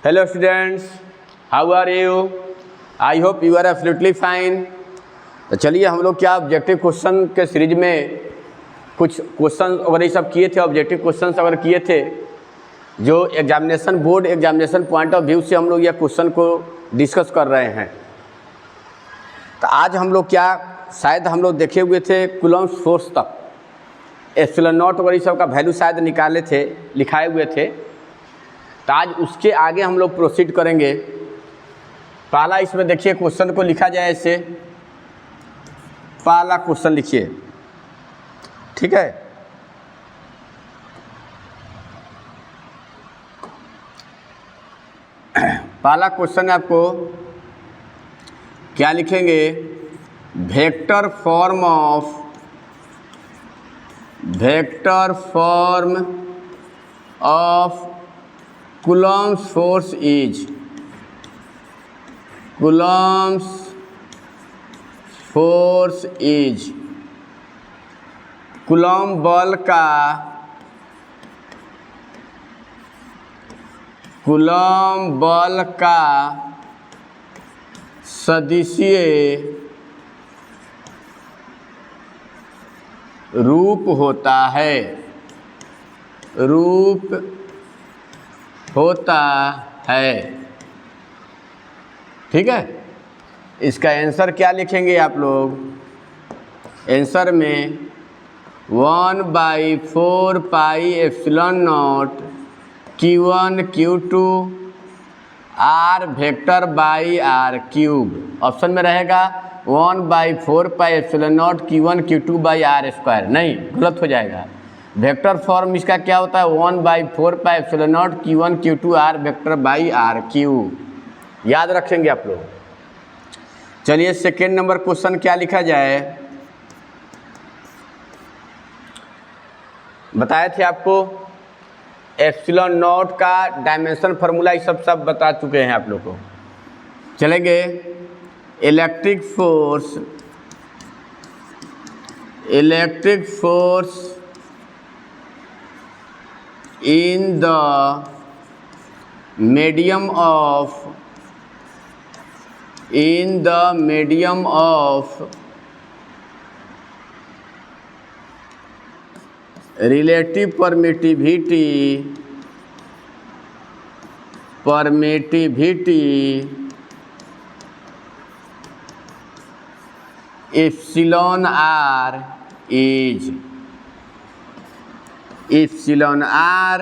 Hello students, how are you? I hope you are absolutely fine. तो चलिए हम लोग क्या ऑब्जेक्टिव क्वेश्चन के सीरीज में कुछ क्वेश्चन वगैरह ये सब किए थे, ऑब्जेक्टिव क्वेश्चन वगैरह किए थे जो examination board examination point of view से हम लोग यह क्वेश्चन को डिस्कस कर रहे हैं। तो आज हम लोग क्या शायद हम लोग देखे हुए थे कूलम्ब फोर्स तक, एप्सिलॉन नॉट वगैरह सब का वैल्यू शायद निकाले थे, लिखाए हुए थे। तो आज उसके आगे हम लोग प्रोसीड करेंगे। पहला इसमें देखिए क्वेश्चन को लिखा जाए ऐसे, पहला क्वेश्चन लिखिए, ठीक है। पहला क्वेश्चन आपको क्या लिखेंगे, vector form of coulomb force is, coulomb force is, coulomb बल का, कूलम्ब बल का सदिशीय रूप होता है, रूप होता है, ठीक है। इसका आंसर क्या लिखेंगे आप लोग, आंसर में 1/4 pi epsilon not Q1 Q2 R vector by R cube. Option में रहेगा 1/4 pi epsilon not Q1 Q2 by R square, नहीं गलत हो जाएगा। वेक्टर फॉर्म इसका क्या होता है, 1/4 pi epsilon not Q1 Q2 R vector by R cube, याद रखेंगे आप लोग। चलिए सेकेंड नंबर क्वेश्चन क्या लिखा जाए, बताए थे आपको एप्सिलॉन नॉट का डायमेंशन फार्मूला ये सब बता चुके हैं आप लोग को। चलेंगे electric force in the medium of relative permittivity epsilon R is, epsilon R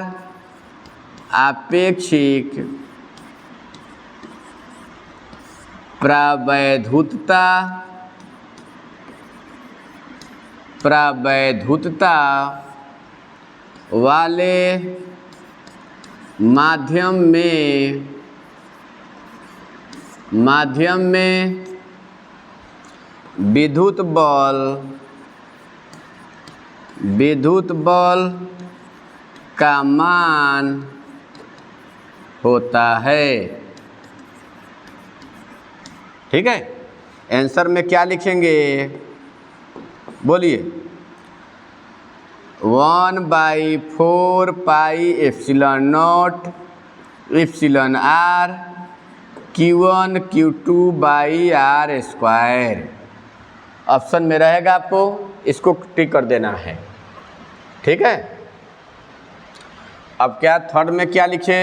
आपेक्षिक प्रवैधुतता वाले माध्यम में विद्युत बल का मान होता है, ठीक है। आंसर में क्या लिखेंगे बोलिए, 1/4 pi epsilon not epsilon R Q1 Q2 by R square. Option में रहेगा, आपको इसको टिक कर देना है, ठीक है। अब क्या थर्ड में क्या लिखे,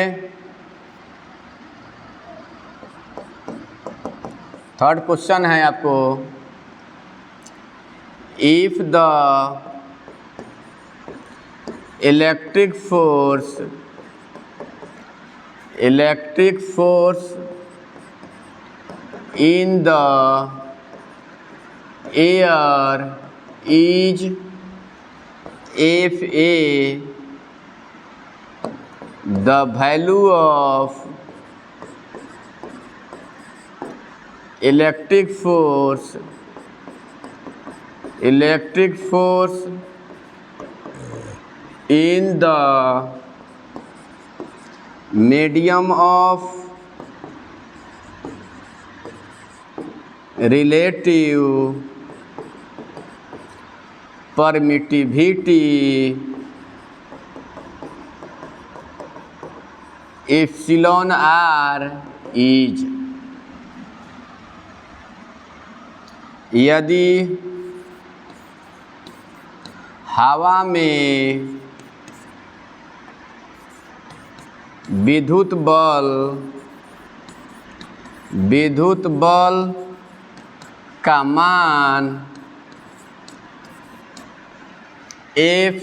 थर्ड क्वेश्चन है आपको, if the electric force in the air is Fa, the value of electric force in the medium of relative permittivity epsilon R is, यदि हवा में विद्युत बल का मान एफ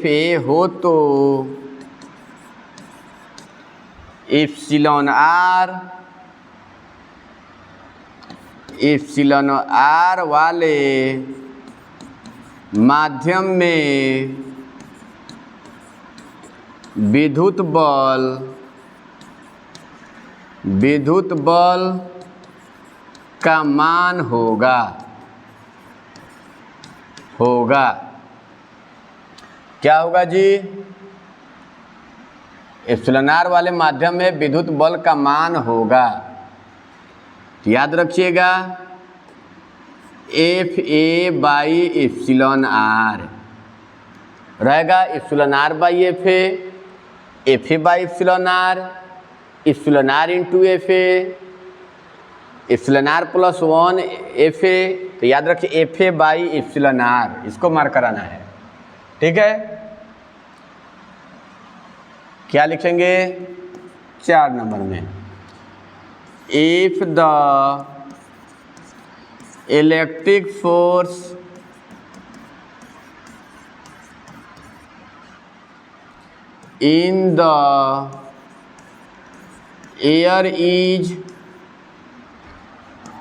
ए हो तो एप्सिलॉन आर वाले माध्यम में विद्युत बल का मान होगा क्या होगा जी? एप्सिलॉन आर वाले माध्यम में विद्युत बल का मान होगा। तो याद रखिएगा F A by epsilon R रहेगा, epsilon R by F A by epsilon R into F A, epsilon R plus 1 F A. तो याद रखिए F A by epsilon R, इसको मार्क कराना है। ठीक है, क्या लिखेंगे 4 नंबर में? If the electric force in the air is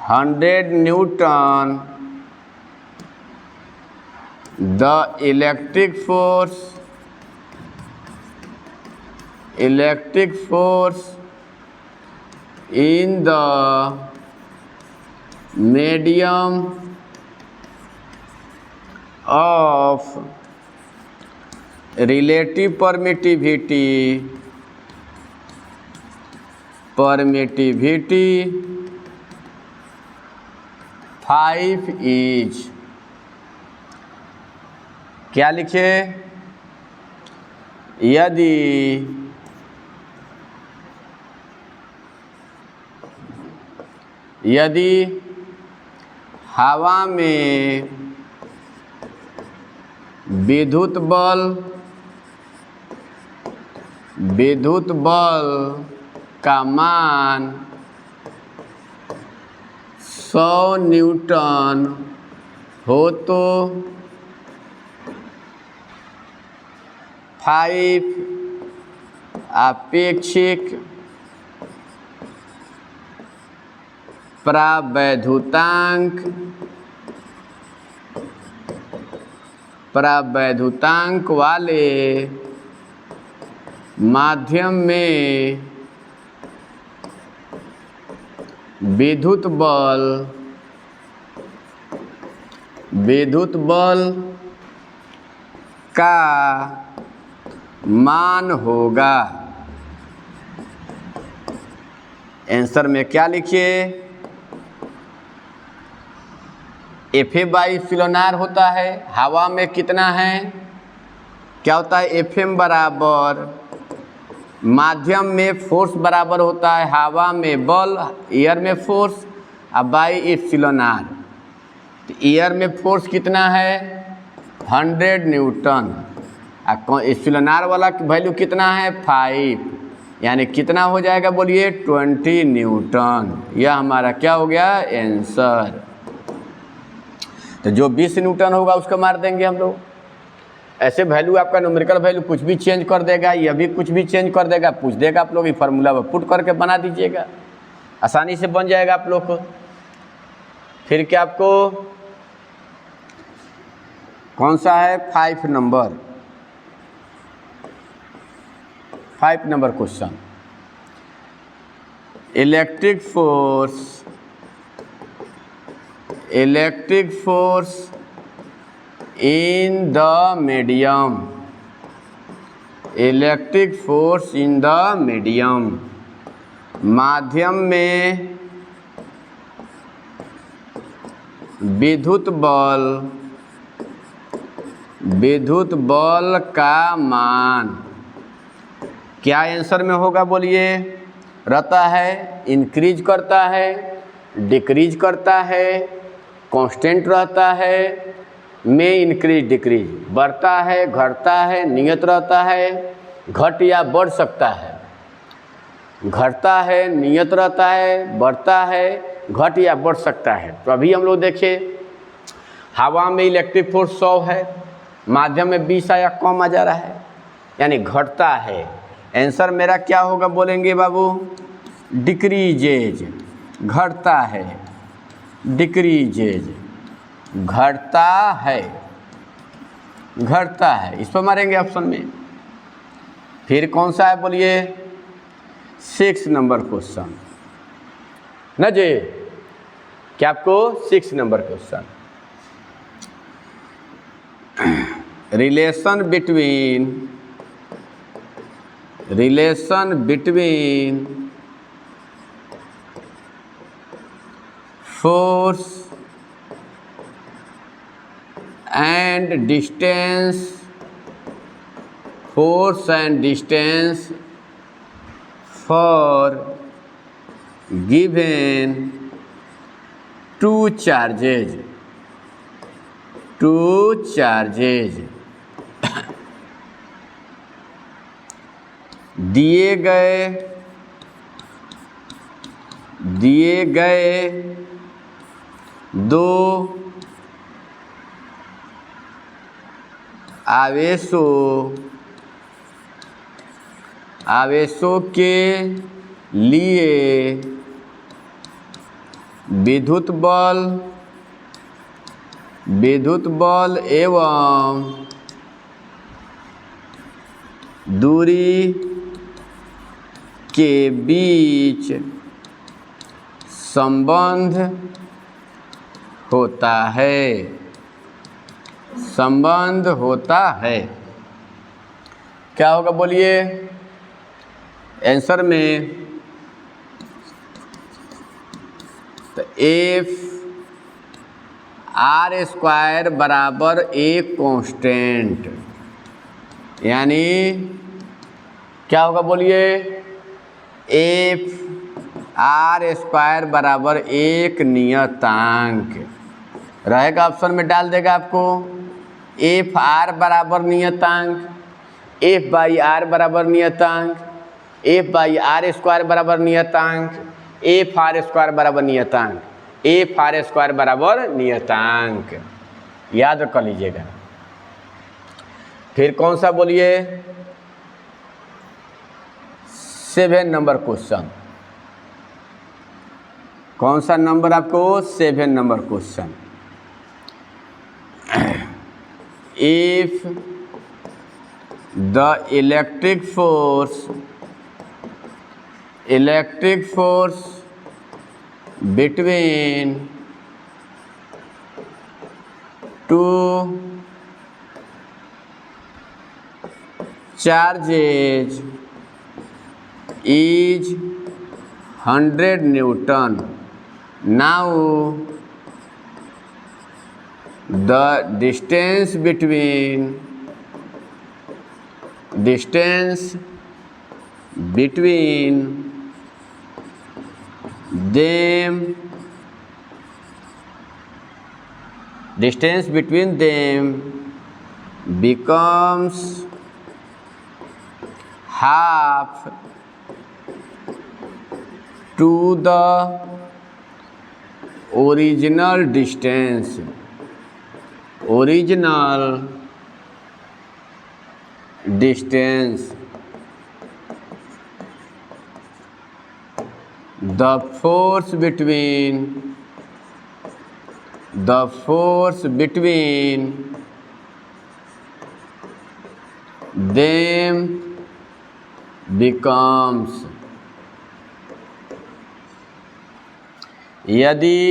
100 newton, the electric force in the medium of relative permittivity 5 is, क्या लिखे? यदि हवा में विद्युत बल का मान 100 न्यूटन हो तो 5 अपेक्षिक प्रवैधुतांक वाले माध्यम में विद्युत बल का मान होगा। आंसर में क्या लिखिए? F A by epsilon R होता है, हवा में कितना है, क्या होता है? एफ एम बराबर माध्यम में फोर्स बराबर होता है हवा में बल, एयर में फोर्स, अब बाई एप्सिलॉन आर। तो एयर में फोर्स कितना है? 100 न्यूटन, एप्सिलॉन आर वाला वैल्यू कितना है? 5, यानी कितना हो जाएगा बोलिए? 20 न्यूटन। यह हमारा क्या हो गया? आंसर। तो जो 20 न्यूटन होगा उसको मार देंगे हम लोग। ऐसे वैल्यू आपका न्यूमेरिकल वैल्यू कुछ भी चेंज कर देगा, यह भी कुछ भी चेंज कर देगा, पूछ देगा आप लोग, ये फार्मूला पुट करके बना दीजिएगा, आसानी से बन जाएगा आप लोग को। फिर क्या आपको कौन सा है? 5 number question. Electric force in the medium, माध्यम में विद्युत बल का मान क्या आंसर में होगा बोलिए? रहता है, इंक्रीज करता है, डिक्रीज करता है, कांस्टेंट रहता है, में इंक्रीज डिक्रीज, बढ़ता है, घटता है, नियत रहता है, घट या बढ़ सकता है, घटता है, नियत रहता है, बढ़ता है, घट या बढ़ सकता है। तो अभी हम लोग देखिए हवा में इलेक्ट्रिक फोर्स 100 है, माध्यम में 20 या कम आ जा रहा है, यानी घटता है। आंसर मेरा क्या होगा बोलेंगे बाबू? डिक्रीजेज, घटता है, डिक्रीजेज, घटता है, घटता है, इस पर मारेंगे ऑप्शन में। फिर कौन सा है बोलिए? 6 नंबर क्वेश्चन न जी, क्या आपको 6 number question, relation between force and distance for given two charges दिए गए दो आवेशों के लिए विद्युत बल एवं दूरी के बीच संबंध होता है। क्या होगा बोलिए? आंसर में तो एफ आर स्क्वायर बराबर एक कांस्टेंट, यानी क्या होगा बोलिए? एफ आर स्क्वायर बराबर एक नियतांक रहेगा। ऑप्शन में डाल देगा आपको एफ आर बराबर नियतांक, एफ बाई आर बराबर नियतांक, एफ बाई आर स्क्वायर बराबर नियतांक, एफ आर स्क्वायर बराबर नियतांक, एफ आर स्क्वायर बराबर नियतांक, याद कर लीजिएगा। फिर कौन सा बोलिए? 7 नंबर क्वेश्चन, कौन सा नंबर आपको? 7 number question. If the electric force between two charges is 100 Newton. Now the distance between them becomes half to the original distance. The force between them becomes, यदि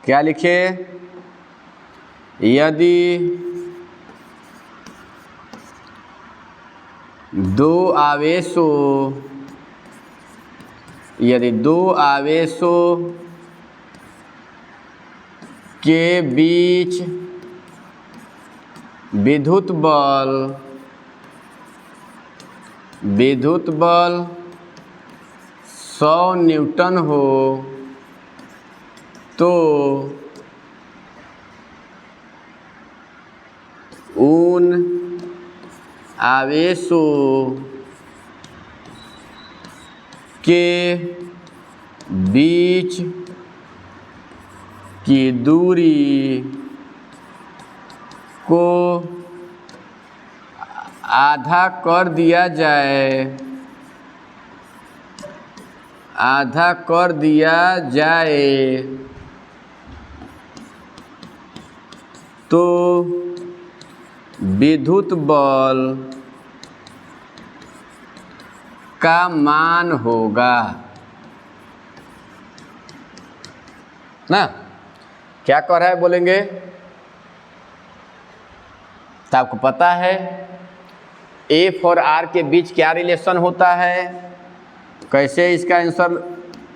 क्या लिखे? यदि दो आवेशों के बीच विद्युत बल 100 न्यूटन हो तो उन आवेशों के बीच की दूरी को आधा कर दिया जाए तो विद्युत बल का मान होगा ना। क्या कह रहा है बोलेंगे? तो आपको पता है एफ और आर के बीच क्या रिलेशन होता है, कैसे इसका आंसर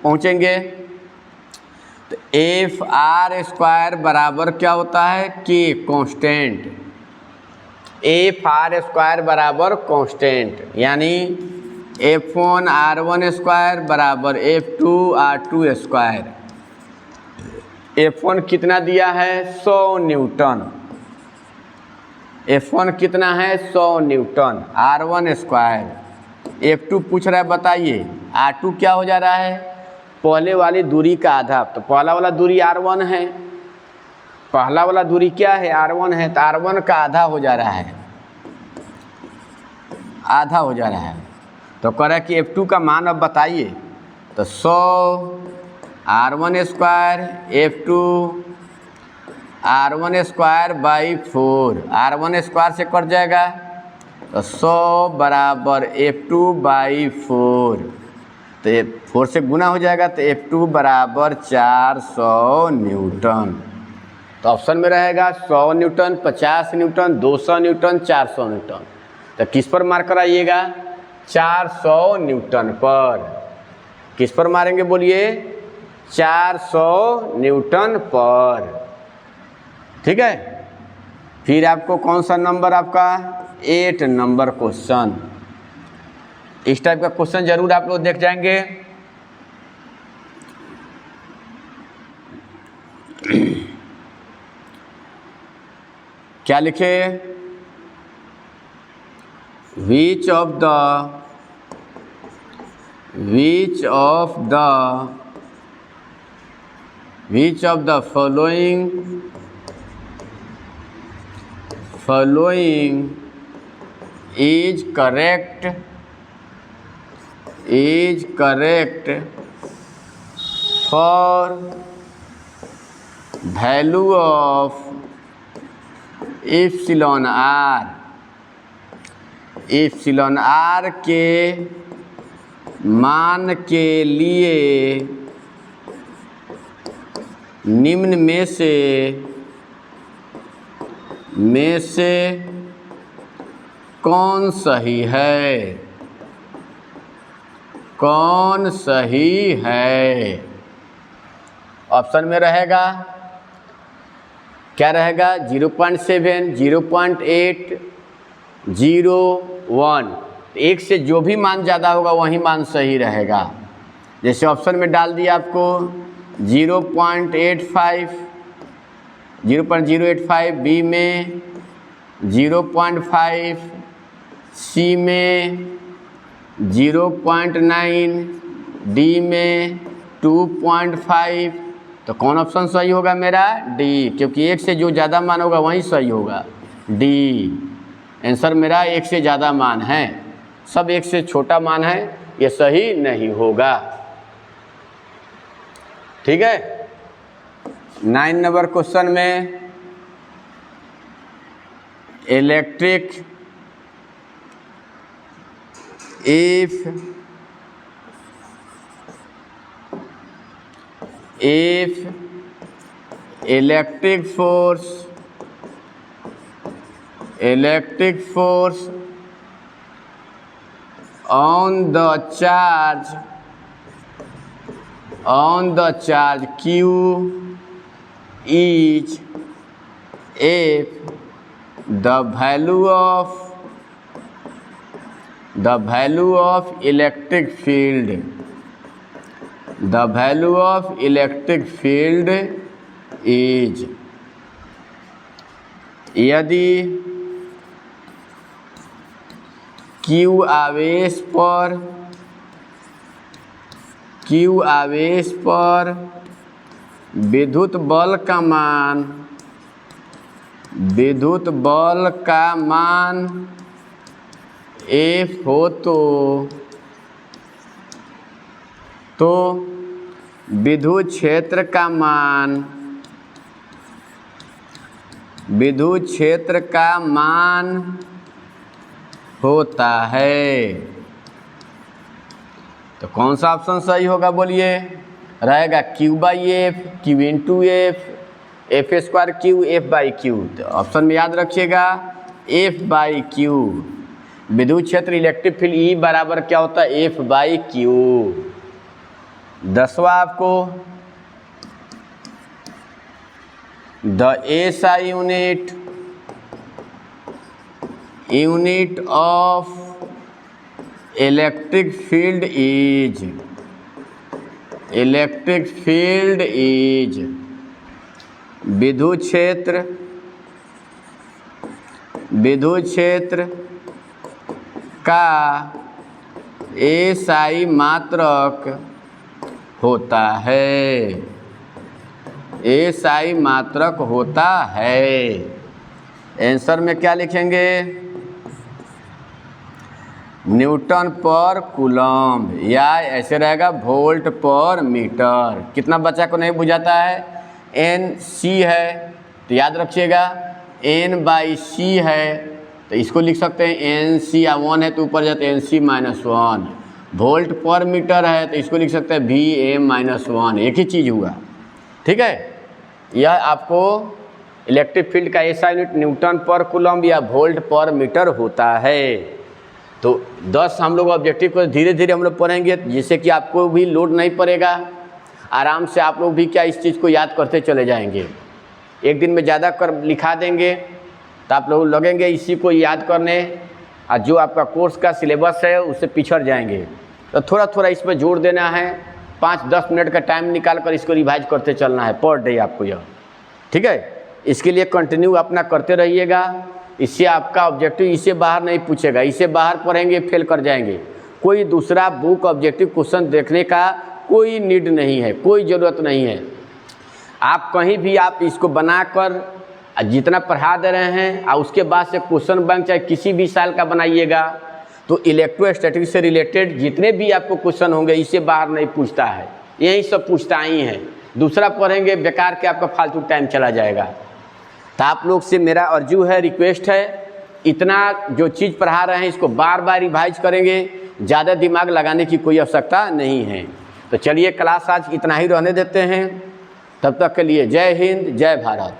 पहुंचेंगे? तो एफ आर स्क्वायर बराबर क्या होता है के कांस्टेंट, एफ आर स्क्वायर बराबर कांस्टेंट, यानी F1 R1 स्क्वायर बराबर F2 R2 स्क्वायर। F1 कितना दिया है? 100 न्यूटन। F1 कितना है? 100 न्यूटन। R1 स्क्वायर, F2 पूछ रहा है, बताइए R2 क्या हो जा रहा है? पहले वाली दूरी का आधा। तो पहला वाला दूरी R1 है, पहला वाला दूरी क्या है? R1 है, तो R1 का आधा हो जा रहा है, आधा हो जा रहा है। तो कह रहा है कि F2 का मान अब बताइए। तो 100 R1 square F2 R1 square by 4, R1 square से कट जाएगा तो 100 बराबर F2 बाई 4, तो 4 से गुना हो जाएगा तो F2 बराबर 400 न्यूटन। तो ऑप्शन में रहेगा 100 न्यूटन, 50 न्यूटन, 200 न्यूटन, 400 न्यूटन। तो किस पर मार कराइएगा? 400 न्यूटन पर। किस पर मारेंगे बोलिए? 400 न्यूटन पर। ठीक है, फिर आपको कौन सा नंबर? आपका 8 नंबर क्वेश्चन। इस टाइप का क्वेश्चन जरूर आप लोग देख जाएंगे। क्या लिखे? Which of the following is correct for value of epsilon R? Epsilon R के मान के लिए निम्न में से कौन सही है? कौन सही है? ऑप्शन में रहेगा क्या रहेगा? 0.7, 0.8, 0.1। एक से जो भी मान ज़्यादा होगा वही मान सही रहेगा। जैसे ऑप्शन में डाल दिया आपको 0.85, 0.085, बी में 0.5, सी में 0.9, डी में 2.5। तो कौन ऑप्शन सही होगा मेरा? डी, क्योंकि एक से जो ज़्यादा मान होगा वही सही होगा। डी आंसर मेरा। एक से ज़्यादा मान है, सब एक से छोटा मान है, ये सही नहीं होगा। ठीक है। 9 नंबर क्वेश्चन में electric if electric force on the charge Q is F the value of electric field, the value of electric field is, यदि Q आवेश पर विद्युत बल का मान F हो तो विद्युत क्षेत्र का मान होता है। तो कौन सा ऑप्शन सही होगा बोलिए? रहेगा Q/F, Q into F, F² Q, F/Q। तो ऑप्शन में याद रखिएगा F/Q। विद्युत क्षेत्र इलेक्ट्रिक फील्ड E बराबर क्या होता है? F/Q। 10वां आपको, the SI unit of electric field is विद्युत क्षेत्र का SI मात्रक होता है, SI मात्रक होता है। आंसर में क्या लिखेंगे? न्यूटन पर कूलम्ब, या ऐसे रहेगा वोल्ट पर मीटर। कितना बच्चा को नहीं बुझाता है? NC है तो याद रखिएगा N/C है, तो इसको लिख सकते हैं NC, या 1 है तो ऊपर जाते हैं NC-1। वोल्ट पर मीटर है तो इसको लिख सकते हैं VM-1, एक ही चीज़ हुआ। ठीक है, यह आपको इलेक्ट्रिक फील्ड का SI यूनिट न्यूटन पर कूलम्ब या वोल्ट पर मीटर होता है। तो 10 हम लोग ऑब्जेक्टिव को धीरे धीरे हम लोग पढ़ेंगे, जिससे कि आपको भी लोड नहीं पड़ेगा, आराम से आप लोग भी क्या इस चीज़ को याद करते चले जाएंगे। एक दिन में ज़्यादा कर लिखा देंगे तो आप लोग लगेंगे इसी को याद करने, और जो आपका कोर्स का सिलेबस है उससे पिछड़ जाएंगे। तो थोड़ा थोड़ा इस पर जोर देना है, 5-10 मिनट का टाइम निकाल कर इसको रिवाइज करते चलना है पर डे आपको यह। ठीक है, इसके लिए कंटिन्यू अपना करते रहिएगा। इससे आपका ऑब्जेक्टिव इससे बाहर नहीं पूछेगा, इससे बाहर पढ़ेंगे फेल कर जाएंगे। कोई दूसरा बुक ऑब्जेक्टिव क्वेश्चन देखने का कोई नीड नहीं है, कोई ज़रूरत नहीं है। आप कहीं भी आप इसको बनाकर जितना पढ़ा दे रहे हैं और उसके बाद से क्वेश्चन बैंक चाहे किसी भी साल का बनाइएगा, तो इलेक्ट्रोस्टैटिक्स से रिलेटेड जितने भी आपको क्वेश्चन होंगे इससे बाहर नहीं पूछता है, यही सब पूछता ही है। दूसरा पढ़ेंगे बेकार के आपका फालतू टाइम चला जाएगा। तो आप लोग से मेरा अर्जू है, रिक्वेस्ट है, इतना जो चीज़ पढ़ा रहे हैं इसको बार बार रिवाइज करेंगे, ज़्यादा दिमाग लगाने की कोई आवश्यकता नहीं है। तो चलिए क्लास आज इतना ही रहने देते हैं, तब तक के लिए जय हिंद, जय भारत।